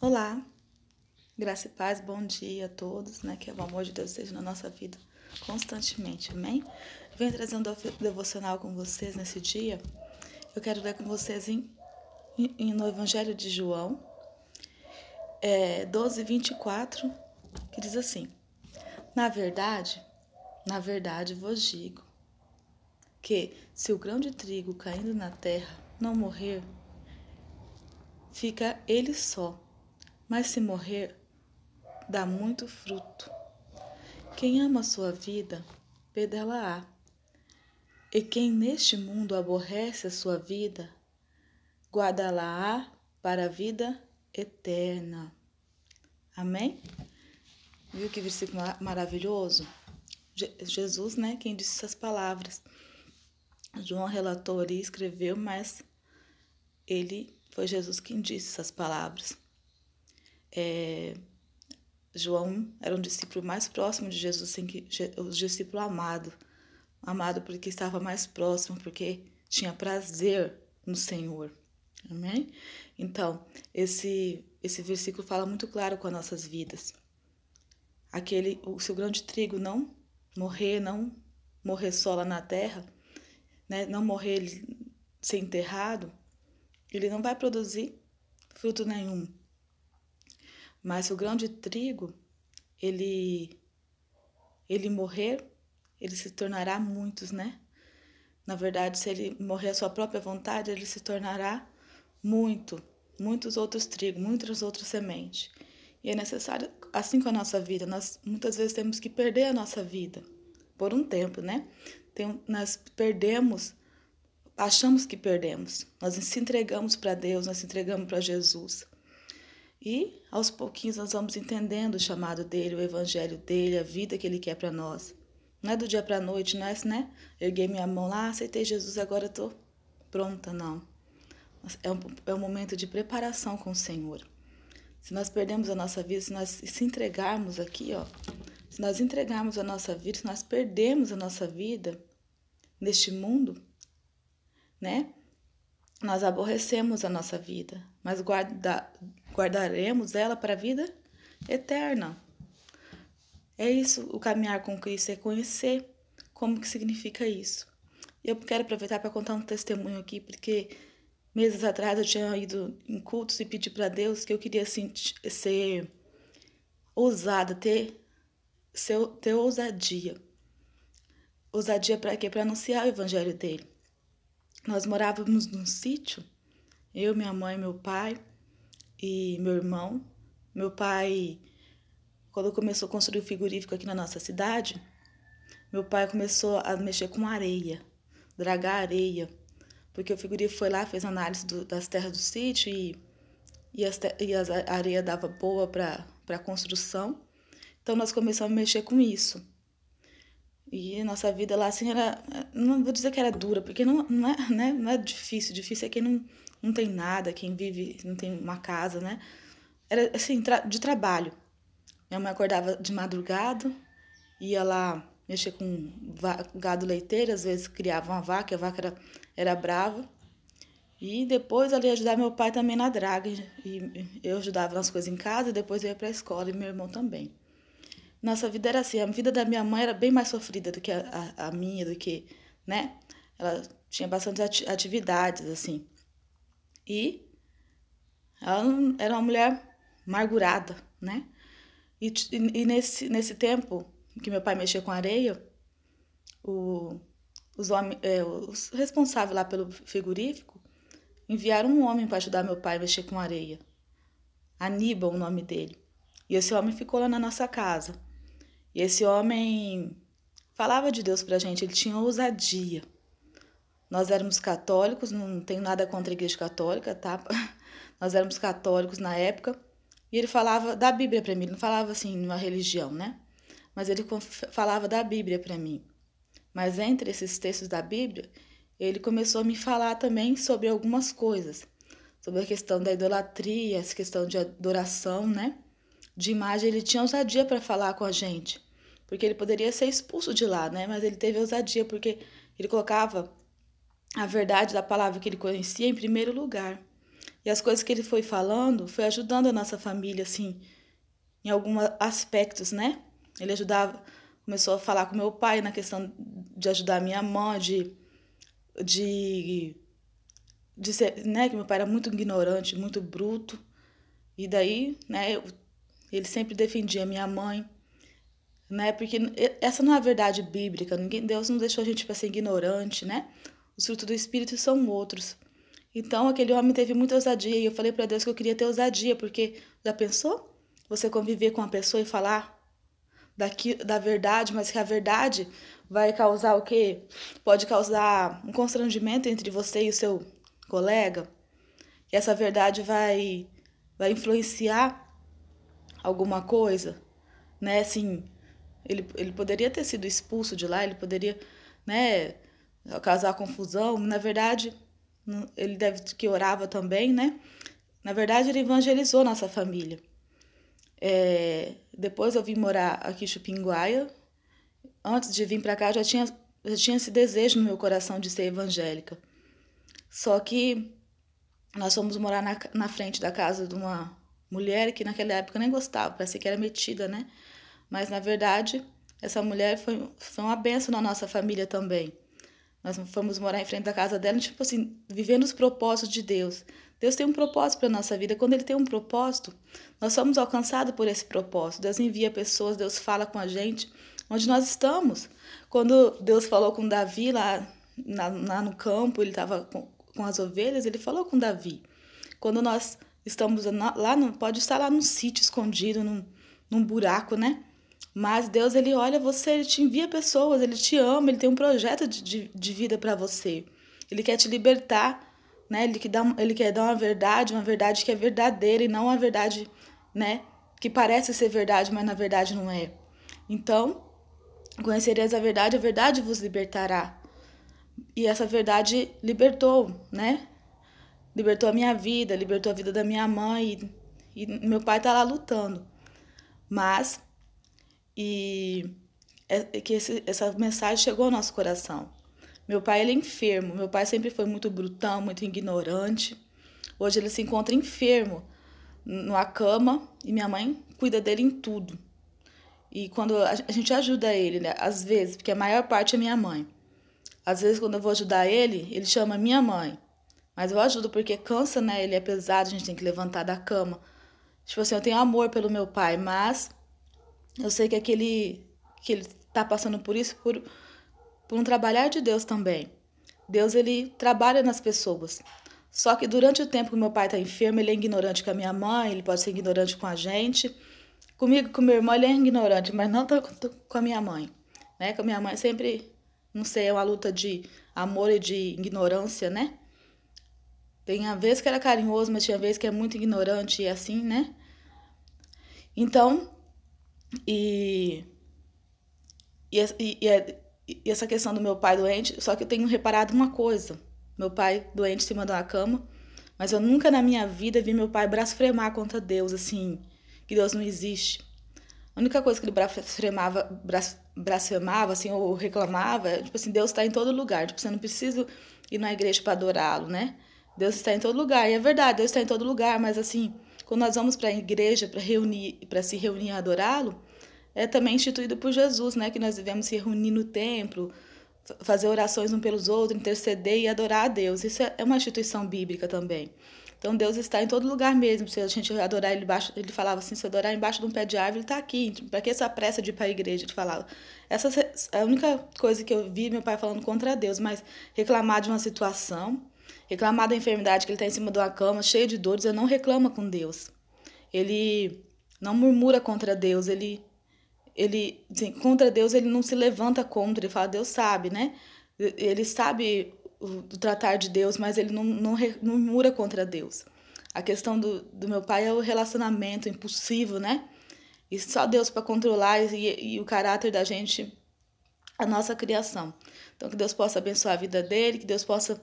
Olá, graça e paz, bom dia a todos, né? Que o amor de Deus esteja na nossa vida constantemente, amém? Venho trazer um devocional com vocês nesse dia. Eu quero ler com vocês no Evangelho de João, 12:24, que diz assim: Na verdade vos digo que se o grão de trigo caindo na terra não morrer, fica ele só, mas se morrer, dá muito fruto. Quem ama a sua vida, perdê-la-á. E quem neste mundo aborrece a sua vida, guardá-la-á para a vida eterna. Amém? Viu que versículo maravilhoso? Jesus, né, quem disse essas palavras. João relatou ali, escreveu, mas foi Jesus quem disse essas palavras. João era um discípulo mais próximo de Jesus, o discípulo amado porque estava mais próximo, porque tinha prazer no Senhor. Amém? Então, esse versículo fala muito claro com as nossas vidas. Se o grão de trigo não morrer só lá na terra, né, não morrer ser enterrado, ele não vai produzir fruto nenhum. Mas se o grão de trigo, ele morrer, ele se tornará muitos, né? Na verdade, se ele morrer à sua própria vontade, ele se tornará muitos outros trigos, muitas outras sementes. E é necessário, assim com a nossa vida, nós muitas vezes temos que perder a nossa vida por um tempo, né? Nós perdemos, achamos que perdemos, nós se entregamos para Deus, nós se entregamos para Jesus. E aos pouquinhos nós vamos entendendo o chamado dele, o evangelho dele, a vida que ele quer para nós. Não é do dia para a noite, não é, né? Erguei minha mão lá, aceitei Jesus, agora estou pronta, não. É um momento de preparação com o Senhor. Se nós perdemos a nossa vida, se nós se entregarmos aqui, se nós entregarmos a nossa vida, se nós perdemos a nossa vida neste mundo, né? Nós aborrecemos a nossa vida, mas guardaremos ela para a vida eterna. É isso, o caminhar com Cristo, é conhecer como que significa isso. Eu quero aproveitar para contar um testemunho aqui, porque meses atrás eu tinha ido em cultos e pedi para Deus que eu queria ser ousada, ter ousadia. Ousadia para quê? Para anunciar o evangelho dele. Nós morávamos num sítio, eu, minha mãe, meu pai e meu irmão. Meu pai, quando começou a construir o frigorífico aqui na nossa cidade, meu pai começou a mexer com areia, dragar areia, porque o frigorífico foi lá, fez análise das terras do sítio e a areia dava boa para a construção. Então nós começamos a mexer com isso. E nossa vida lá, assim, não vou dizer que era dura, porque não é, né, não é difícil. Difícil é quem não tem nada, quem vive, não tem uma casa, né? Era, assim, de trabalho. Minha mãe acordava de madrugada, ia lá mexer com gado leiteiro, às vezes criava uma vaca, a vaca era brava. E depois ela ia ajudar meu pai também na draga. E eu ajudava nas coisas em casa, e depois eu ia para a escola, e meu irmão também. Nossa vida era assim, a vida da minha mãe era bem mais sofrida do que a minha, do que, né? Ela tinha bastante atividades, assim. E ela era uma mulher amargurada, né? E nesse tempo que meu pai mexia com areia, os responsáveis lá pelo frigorífico enviaram um homem para ajudar meu pai a mexer com areia. Aníbal, o nome dele. E esse homem ficou lá na nossa casa. E esse homem falava de Deus pra gente, ele tinha ousadia. Nós éramos católicos, não tenho nada contra a igreja católica, tá? Nós éramos católicos na época. E ele falava da Bíblia pra mim, ele não falava assim, uma religião, né? Mas ele falava da Bíblia pra mim. Mas entre esses textos da Bíblia, ele começou a me falar também sobre algumas coisas. Sobre a questão da idolatria, essa questão de adoração, né? De imagem, ele tinha ousadia para falar com a gente, porque ele poderia ser expulso de lá, né? Mas ele teve ousadia porque ele colocava a verdade da palavra que ele conhecia em primeiro lugar. E as coisas que ele foi falando foi ajudando a nossa família, assim, em alguns aspectos, né? Ele ajudava, começou a falar com meu pai na questão de ajudar a minha mãe, de ser, né, que meu pai era muito ignorante, muito bruto. E daí, né, ele sempre defendia minha mãe, né? Porque essa não é a verdade bíblica. Deus não deixou a gente para ser ignorante, né? Os frutos do Espírito são outros. Então, aquele homem teve muita ousadia e eu falei para Deus que eu queria ter ousadia, porque já pensou? Você conviver com uma pessoa e falar da verdade, mas que a verdade vai causar o quê? Pode causar um constrangimento entre você e o seu colega. E essa verdade vai influenciar alguma coisa, né? Assim, ele poderia ter sido expulso de lá, ele poderia, né, causar confusão. Na verdade, ele deve que orava também, né? Na verdade, ele evangelizou nossa família. Depois eu vim morar aqui em Chupinguaia. Antes de vir para cá, já tinha esse desejo no meu coração de ser evangélica. Só que nós fomos morar na frente da casa de uma mulher que naquela época eu nem gostava, parecia que era metida, né? Mas, na verdade, essa mulher foi uma bênção na nossa família também. Nós fomos morar em frente da casa dela, tipo assim, vivendo os propósitos de Deus. Deus tem um propósito para a nossa vida. Quando Ele tem um propósito, nós somos alcançados por esse propósito. Deus envia pessoas, Deus fala com a gente onde nós estamos. Quando Deus falou com Davi lá no campo, ele estava com as ovelhas, Ele falou com Davi. Quando nós estamos lá, pode estar lá num sítio escondido, num buraco, né? Mas Deus, Ele olha você, Ele te envia pessoas, Ele te ama, Ele tem um projeto de vida para você. Ele quer te libertar, né? Ele quer dar uma verdade que é verdadeira e não uma verdade, né, que parece ser verdade, mas na verdade não é. Então, conhecereis a verdade vos libertará. E essa verdade libertou, né? Libertou a minha vida, libertou a vida da minha mãe e meu pai tá lá lutando. Mas essa mensagem chegou ao nosso coração. Meu pai, ele é enfermo. Meu pai sempre foi muito brutão, muito ignorante. Hoje ele se encontra enfermo numa cama e minha mãe cuida dele em tudo. E quando a gente ajuda ele, né? Às vezes, porque a maior parte é minha mãe. Às vezes, quando eu vou ajudar ele chama minha mãe. Mas eu ajudo porque cansa, né? Ele é pesado, a gente tem que levantar da cama. Tipo assim, eu tenho amor pelo meu pai, mas eu sei que ele tá passando por isso por um trabalhar de Deus também. Deus, ele trabalha nas pessoas. Só que durante o tempo que meu pai tá enfermo, ele é ignorante com a minha mãe, ele pode ser ignorante com a gente. Comigo, com meu irmão, ele é ignorante, mas não com a minha mãe. Né? Com a minha mãe sempre, não sei, é uma luta de amor e de ignorância, né? Tem a vez que era carinhoso, mas tinha vez que é muito ignorante e assim, né? Então, e essa questão do meu pai doente, só que eu tenho reparado uma coisa. Meu pai doente em cima de uma cama, mas eu nunca na minha vida vi meu pai blasfemar contra Deus, assim, que Deus não existe. A única coisa que ele blasfemava, assim, ou reclamava, tipo assim, Deus está em todo lugar. Tipo, você não precisa ir na igreja para adorá-lo, né? Deus está em todo lugar. E é verdade, Deus está em todo lugar, mas assim, quando nós vamos para a igreja para se reunir e adorá-lo, é também instituído por Jesus, né? Que nós devemos se reunir no templo, fazer orações uns pelos outros, interceder e adorar a Deus. Isso é uma instituição bíblica também. Então Deus está em todo lugar mesmo. Se a gente adorar ele embaixo, ele falava assim, se adorar embaixo de um pé de árvore, ele está aqui. Para que essa pressa de ir para a igreja? Ele falava. Essa é a única coisa que eu vi meu pai falando contra Deus, mas reclamar de uma situação, reclamar da enfermidade que ele está em cima de uma cama, cheio de dores, ele não reclama com Deus. Ele não murmura contra Deus, assim, contra Deus ele não se levanta contra, ele fala, Deus sabe, né? Ele sabe o tratar de Deus, mas ele não murmura contra Deus. A questão do meu pai é o relacionamento impulsivo, né? E só Deus para controlar e o caráter da gente, a nossa criação. Então, que Deus possa abençoar a vida dele, que Deus possa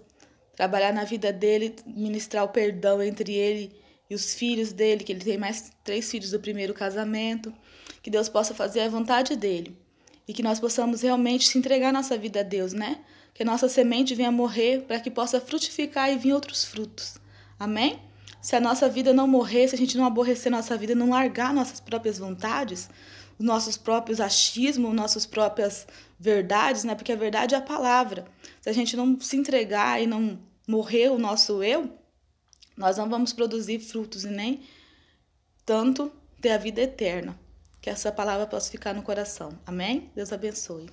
trabalhar na vida dele, ministrar o perdão entre ele e os filhos dele, que ele tem mais 3 filhos do primeiro casamento. Que Deus possa fazer a vontade dele. E que nós possamos realmente se entregar nossa vida a Deus, né? Que a nossa semente venha morrer para que possa frutificar e vir outros frutos. Amém? Se a nossa vida não morrer, se a gente não aborrecer nossa vida, não largar nossas próprias vontades, os nossos próprios achismos, nossas próprias verdades, né? Porque a verdade é a palavra. Se a gente não se entregar e não morrer o nosso eu, nós não vamos produzir frutos e nem tanto ter a vida eterna. Que essa palavra possa ficar no coração. Amém? Deus abençoe.